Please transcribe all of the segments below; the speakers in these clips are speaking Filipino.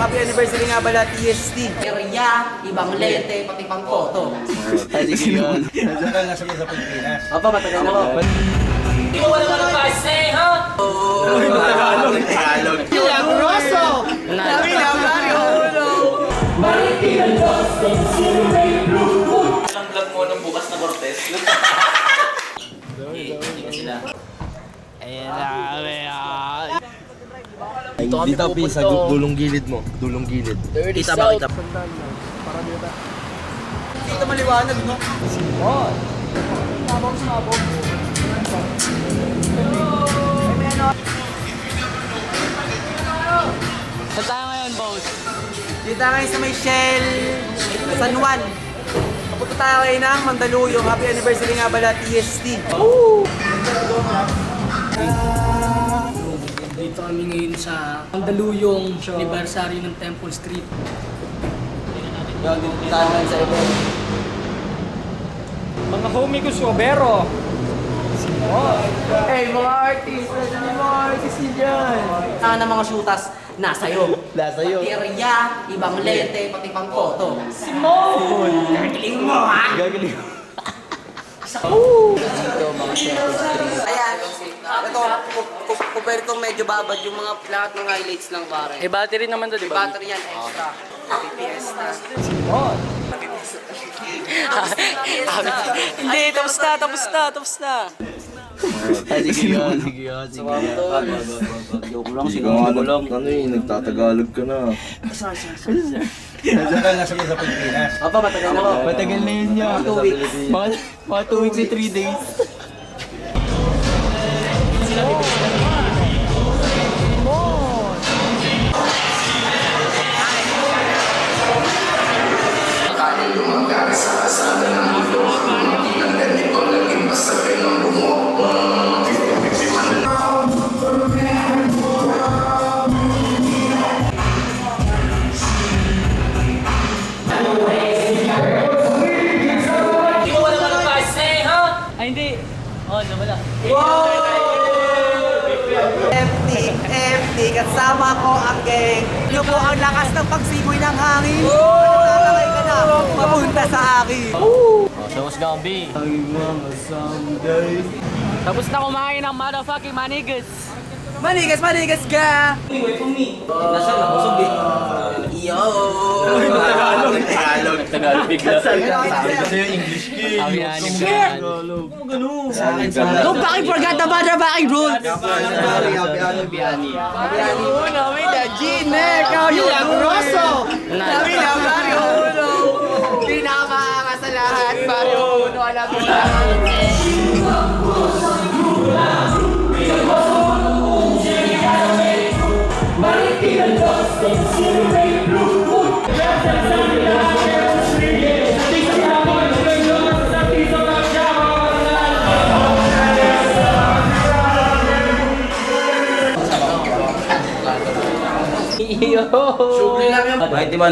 happy anniversary nga pala TST. Area, ibang lente, pati pang photo. Sige yun. Nandiyan ka nga sa Pilipinas. Opo, matagal na po. Hindi mo wala ka ng say, ha? Tagalog. Ilang Rosso! Sabi na, Mario Uno! Ilang vlog mo ng bukas na Cortez? Dito pi sa dulong gilid mo. Dulong gilid. Kita ba, kita? Dito maliwanag, no? Saan tayo ngayon, boss? Dito ngayon sa may Shell San Juan. Papunta tayo ngayon ng Mandaluyong. Happy anniversary nga pala TST. Dito kami ngayon sa Mandaluyong anniversary ng Temple Street. Mga homie ko, Suabero. Hey, mga artist! Mga artist dyan! Ng mga shooters, nasa'yo. Nasa'yo. Area, ibang lente, pati pang photo. Simone! Gagaling mo, ha? Gagaling. Ayan, ito, kumpare kong medyo babad yung mga lahat ng highlights lang pare. Eh, battery naman to, di ba? Battery yan, extra. Happy Fiesta. Hindi, tapos na. Sige yun. Sige yun. Joke lang, Sige ano eh, nagtatagalog ka na. Nandiyan ka nga sa Pilipinas. Opo, matagal na po. Matagal na yun niya. 2 weeks. Mga 2 weeks and 3 days. Kaya lumagari sa kasada ng mundo. Hindi lang ganito naging basta ng bungo. Hindi mo wala ka ng say, ha? Ay, hindi. Oh, nawala. FT, kasama ko ang gang. Yung po ang lakas ng pagsimoy ng hangin. Naglalakay ka na, papunta sa akin. Tapos Gambi. Tapos na kumain ng motherfucking manigas. Manigas ka! Nasaan na? Busog eh. Yo! Tagalog bigla. Sabi kasi yung English key. Abiyanig ka. Don't fucking forget the motherfucking rules! Biyani. Uno, with the G-Neck! Ilang Rosso! Sabi na, Mario Uno! Pinakaangas sa lahat, Mario Uno! Alam mo na!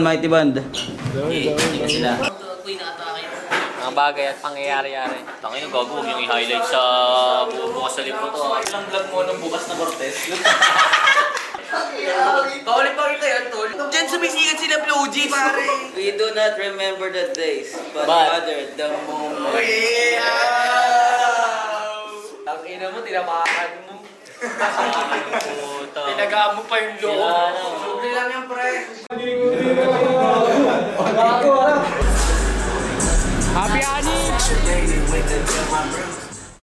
Mighty Band. Mga bagay at pangyayari-yari. Tangin yung gago, huwag yung i-highlight sa bukas sa libro to. Ilang vlog mo ng bukas na Cortez? Kaulit pa kita yan, tol. Diyan sumisikat sila Blue G, pare. We do not remember the days, but But- rather the moment. Ang ina mo, tinapakan mo. Puta. Tinagaan mo pa yung loob. Subre lang yan, pre. Happy Ani!